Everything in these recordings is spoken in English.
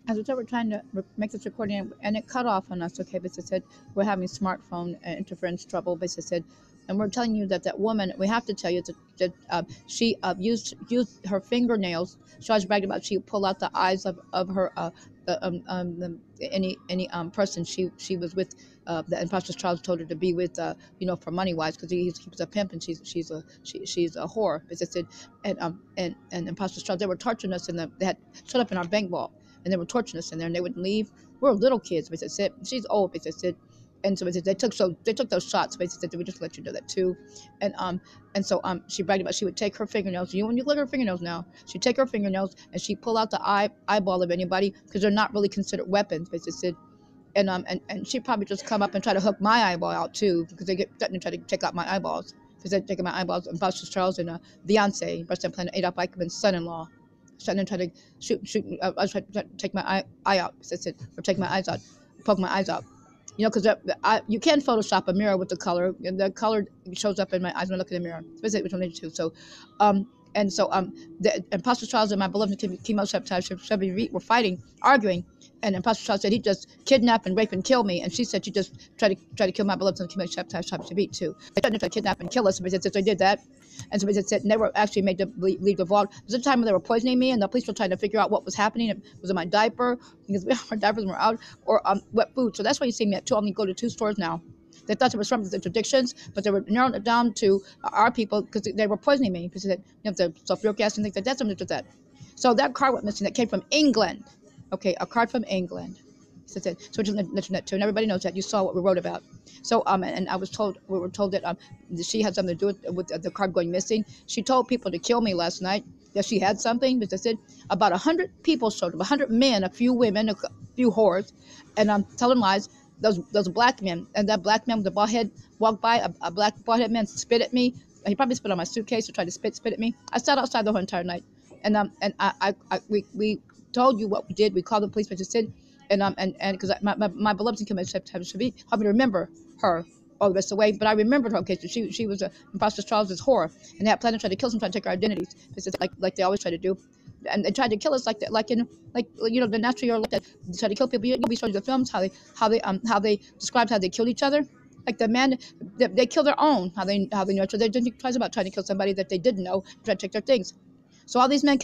as I said, we're trying to make this recording, and it cut off on us. Okay, but it said we're having smartphone interference trouble. But it said, and we're telling you that woman. We have to tell you that she used her fingernails. She always bragged about she pull out the eyes of her any person she was with. The imposter Charles told her to be with, for money wise, because he was a pimp and she's a whore. As I said, and imposter Charles, they were torturing us they had shut up in our bank vault, and they were torturing us in there, and they wouldn't leave. We were little kids, but I said she's old, but I said, and so they took those shots. But I said we just let you know that too, and so she bragged about she would take her fingernails. When you look at her fingernails now, she'd take her fingernails and she'd pull out the eyeball of anybody, because they're not really considered weapons. But I said. And she'd probably just come up and try to hook my eyeball out too, because they get threatening to try to take out my eyeballs, because they're taking my eyeballs. And Imposter Charles and Beyonce, President Planet Adolf Eichmann's son-in-law, trying to try to shoot. I was trying to take my eye out. I said, or take my eyes out, poke my eyes out. Because you can Photoshop a mirror with the color, and the color shows up in my eyes when I look in the mirror. Especially which one they do. So, the Imposter Charles and my beloved kmms shabby were fighting, arguing. And Imposter Charles said he just kidnap and rape and kill me, and she said she just tried to kill my beloved shabby too. They tried to kidnap and kill us, but they did that, and so they said and they were actually made to leave the vault. There was a time when they were poisoning me, and the police were trying to figure out what was happening. Was it my diaper, because our diapers were out, or wet food? So that's why you see me at I only go to 2 stores now. They thought it was from the interdictions, but they were narrowing it down to our people, because they were poisoning me. Because the sulfuric acid and things like that. Something like that. So that card went missing. That came from England. Okay, a card from England. So we just mentioned that too, and everybody knows that. You saw what we wrote about. So and we were told that she had something to do with the card going missing. She told people to kill me last night. That she had something, but they said about 100 people showed up, 100 men, a few women, a few whores, and telling lies. Those black men, and that black man with the bald head walked by. A black bald head man spit at me. He probably spit on my suitcase or tried to spit at me. I sat outside the whole entire night, and we told you what we did. We called the police, but just said, and because my beloved kinspeoples helped me to remember her all the rest of the way. But I remembered her. Okay, so she was a Imposter Charles's whore, and they had planned to try to kill us and try to take our identities. It's just like they always try to do. And they tried to kill us like that, the natural year, like that. They tried to kill people. We showed you the films how they described how they killed each other. Like the man, they kill their own. How they knew each other. They didn't think twice about trying to kill somebody that they didn't know. Try to take their things. So all these men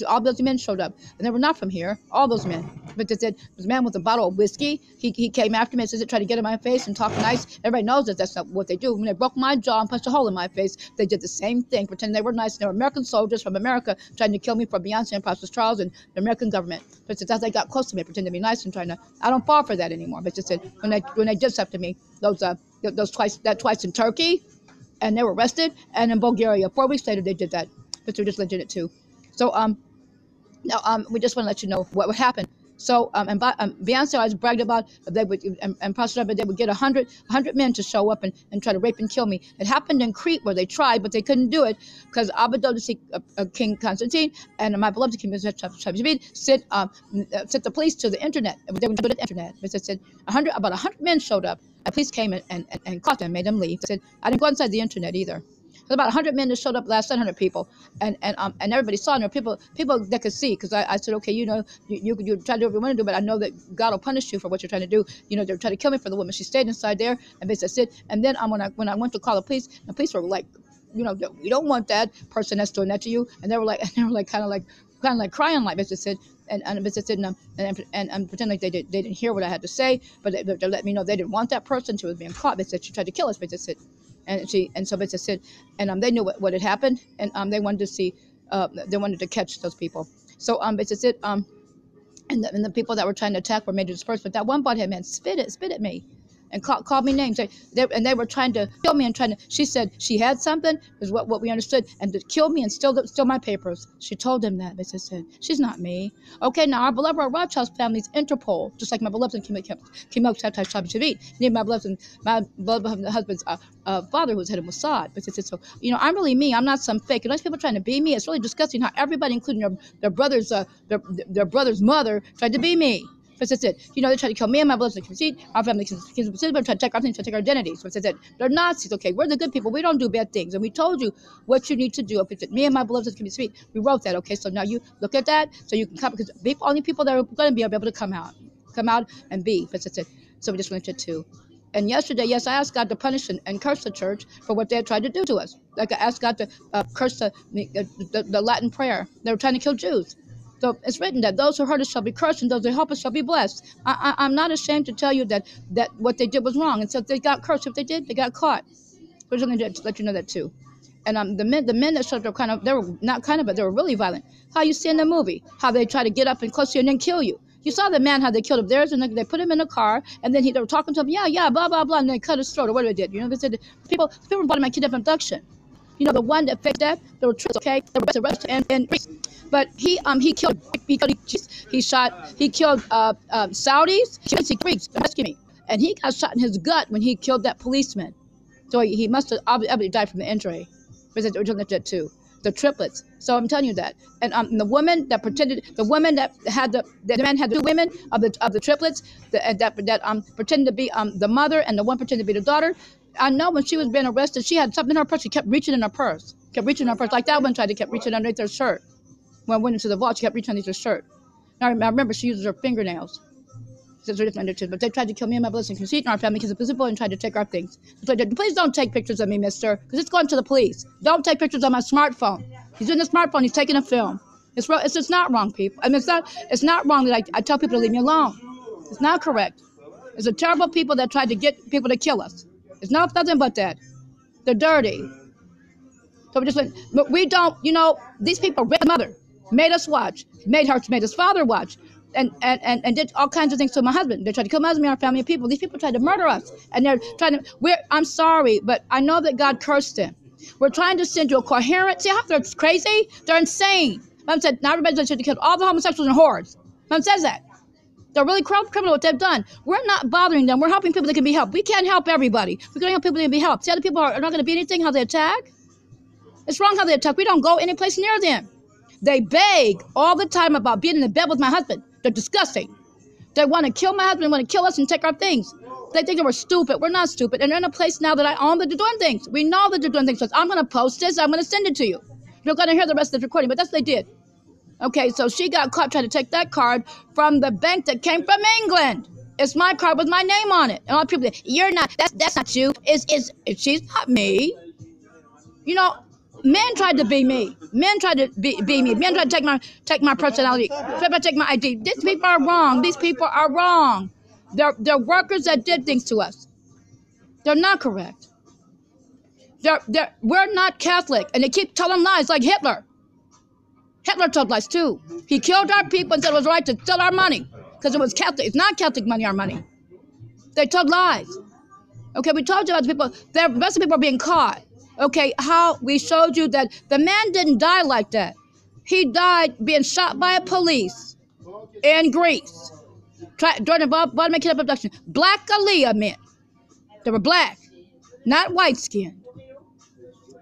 all those men showed up, and they were not from here. All those men, but they said this man with a bottle of whiskey. He came after me and said, try to get in my face and talk nice. Everybody knows that that's not what they do. When they broke my jaw and punched a hole in my face, they did the same thing, pretending they were nice. They were American soldiers from America trying to kill me for Beyonce and Imposter Charles and the American government. But as they got close to me, pretending to be nice and trying to. I don't fall for that anymore. But just said when they did stuff to me, those twice in Turkey, and they were arrested, and in Bulgaria 4 weeks later they did that. But they're just legit too. So now we just want to let you know what happened. So and Beyonce always bragged about they would and Pastor they would get 100 men to show up and try to rape and kill me. It happened in Crete where they tried, but they couldn't do it because Abaddon, King Constantine, and my beloved King Shabby sent the police to the internet. They would do it the internet. But they said about 100 men showed up. The police came and caught them, made them leave. They said I didn't go inside the internet either. So about 100 men that showed up last 100 people, and everybody saw. And there were people that could see, because I said, okay, you try to do what you want to do, but I know that God will punish you for what you're trying to do. They're trying to kill me for the woman. She stayed inside there, and they said, and then when I went to call the police were like, you don't want that person that's doing that to you, and they were like kind of like crying, like Mr. said. And Mr. said, and pretend like they didn't hear what I had to say, but they let me know they didn't want that person. She was being caught. They said she tried to kill us. Mr. said. And so Betsy said, and they knew what had happened, and they wanted to see, they wanted to catch those people. So Betsy said, and the people that were trying to attack were made to disperse. But that one butthead man spit at me, and called me names. They were trying to kill me and she said she had something, is what we understood, and to kill me and steal my papers. She told them that. They said, she's not me. Okay, now our beloved Rothschild family is Interpol, just like my beloved shabby. My beloved husband's father, who was head of Mossad. But they said, so, I'm really me. I'm not some fake. And those people trying to be me, it's really disgusting how everybody, including their brother's mother, tried to be me. But that's it. You know, they try to kill me and my brothers and conceit. Our family kinspeoples, try to take our things, try to take our identities. So that's it. They're Nazis. Okay, we're the good people. We don't do bad things. And we told you what you need to do. Okay, me and my brothers can be sweet. We wrote that. Okay, so now you look at that so you can come, because only people that are going to be able to come out and be. But that's it. So we just went to 2. And yesterday, yes, I asked God to punish and curse the church for what they had tried to do to us. Like I asked God to curse the Latin prayer. They were trying to kill Jews. So it's written that those who hurt us shall be cursed and those who help us shall be blessed. I'm not ashamed to tell you that what they did was wrong. And so they got cursed. If they did, they got caught. We're just going to let you know that too. And the men that showed up they were not kind of, but they were really violent. How you see in the movie, how they try to get up and close to you and then kill you. You saw the man, how they killed him. Theirs, and they put him in a car, and then they were talking to him, yeah, blah, blah, blah, and they cut his throat, or whatever they did. You know, they said people brought him at kidnapping abduction. You know, the one that faked that, there were tricks, okay? They were arrested and but he killed, he killed Saudis, he Greeks, excuse me, and he got shot in his gut when he killed that policeman. So he must have obviously died from the injury. But they were doing that too. The triplets. So I'm telling you that. And the woman that pretended, the woman that had the man had the 2 women of the triplets that pretended to be the mother, and the one pretended to be the daughter. I know when she was being arrested, she had something in her purse. She kept reaching in her purse. Like that one kept reaching underneath her shirt. When I went into the vault, she kept reaching underneath her shirt. Now I remember she uses her fingernails. But they tried to kill me and my brothers and conceit in our family because the people and tried to take our things. So please don't take pictures of me, mister, because it's going to the police. Don't take pictures on my smartphone. He's using the smartphone. He's taking a film. It's just not wrong, people. I mean, it's not wrong that I tell people to leave me alone. It's not correct. It's the terrible people that tried to get people to kill us. It's nothing but that. They're dirty. So we don't, you know, these people, mother, made us watch, made his father watch. And did all kinds of things to my husband. They tried to kill my husband, our family of people. These people tried to murder us. And they're trying to, I'm sorry, but I know that God cursed them. We're trying to send you a coherent, see how they're crazy? They're insane. Mom said, now everybody's trying to kill all the homosexuals and whores. Mom says that. They're really criminal what they've done. We're not bothering them. We're helping people that can be helped. We can't help everybody. We're going to help people that can be helped. See, other people are not going to be anything, how they attack? It's wrong how they attack. We don't go any place near them. They beg all the time about being in the bed with my husband. They're disgusting. They want to kill my husband, want to kill us and take our things. They think that we're stupid. We're not stupid. And they're in a place now that I own that they're doing things. We know that they're doing things. So I'm going to post this. I'm going to send it to you. You're going to hear the rest of the recording, but that's what they did. Okay, so she got caught trying to take that card from the bank that came from England. It's my card with my name on it. And all people say, you're not, that's not you. She's not me. You know, men tried to be me. Men tried to be me. Men tried to take my personality. Tried to take my ID. These people are wrong. These people are wrong. They're workers that did things to us. They're not correct. We're not Catholic, and they keep telling lies like Hitler. Hitler told lies too. He killed our people and said it was right to steal our money because it was Catholic. It's not Catholic money, our money. They told lies. Okay, we told you about the people. The rest of the people are being caught. Okay, how we showed you that the man didn't die like that. He died being shot by a police in Greece during the bottom kidnap abduction. Black Aliyah men. They were black, not white skinned.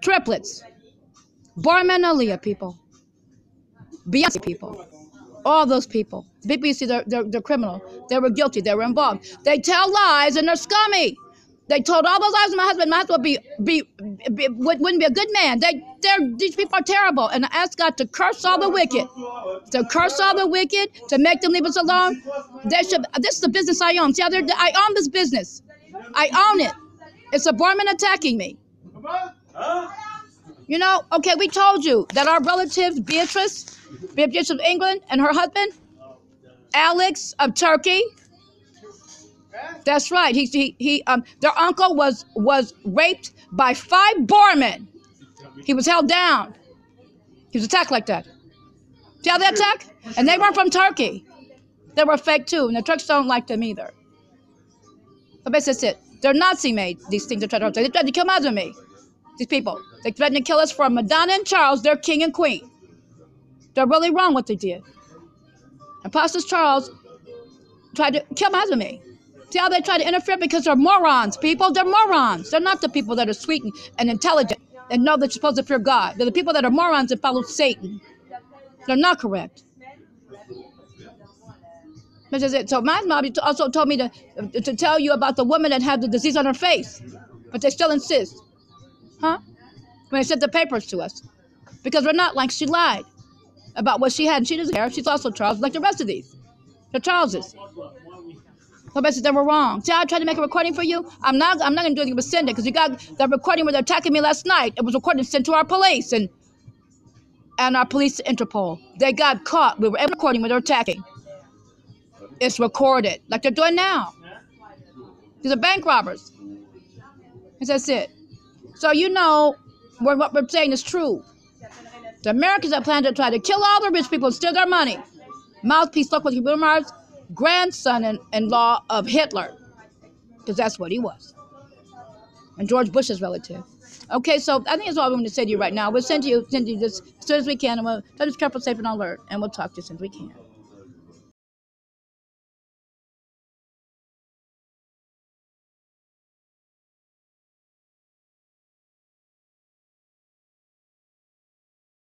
Triplets. Barman Aliyah people. Beyonce people. All those people. The people you see, they're criminal. They were guilty. They were involved. They tell lies and they're scummy. They told all those lies to my husband. My husband wouldn't be a good man. These people are terrible. And I asked God to curse all the wicked. To curse all the wicked, to make them leave us alone. This is the business I own. See how I own this business. I own it. It's a Borman attacking me. You know, okay, we told you that our relatives, Beatrice of England, and her husband, Alex of Turkey. That's right. Their uncle was raped by 5 Bormen. He was held down. He was attacked like that. See how they attack? And they weren't from Turkey. They were fake too, and the Turks don't like them either. But that's it. They're Nazi-made, these things. They tried to kill my me. These people. They threatened to kill us for Madonna and Charles, their king and queen. They're really wrong what they did. Apostle Charles tried to kill my husband and me. See how they try to interfere? Because they're morons, people. They're morons. They're not the people that are sweet and intelligent and know that you're supposed to fear God. They're the people that are morons and follow Satan. They're not correct. This is it. So my mom also told me to tell you about the woman that had the disease on her face, but they still insist, huh? When they sent the papers to us, because we're not like she lied about what she had, and she doesn't care. She's also Charles, like the rest of these. They're Charleses. So basically, they were wrong. See, I tried to make a recording for you. I'm not going to do anything but send it, because you got that recording where they're attacking me last night. It was recorded, sent to our police and our police Interpol. They got caught. We were recording where they're attacking. It's recorded, like they're doing now. These are bank robbers. That's it. So you know what we're saying is true. The Americans are planning to try to kill all the rich people and steal their money. Mouthpiece Lockwood Mars, grandson-in-law of Hitler, because that's what he was, and George Bush's relative. Okay, so I think that's all I'm going to say to you right now. We'll send you this as soon as we can, and we'll just careful, safe, and alert, and we'll talk to you as soon as we can.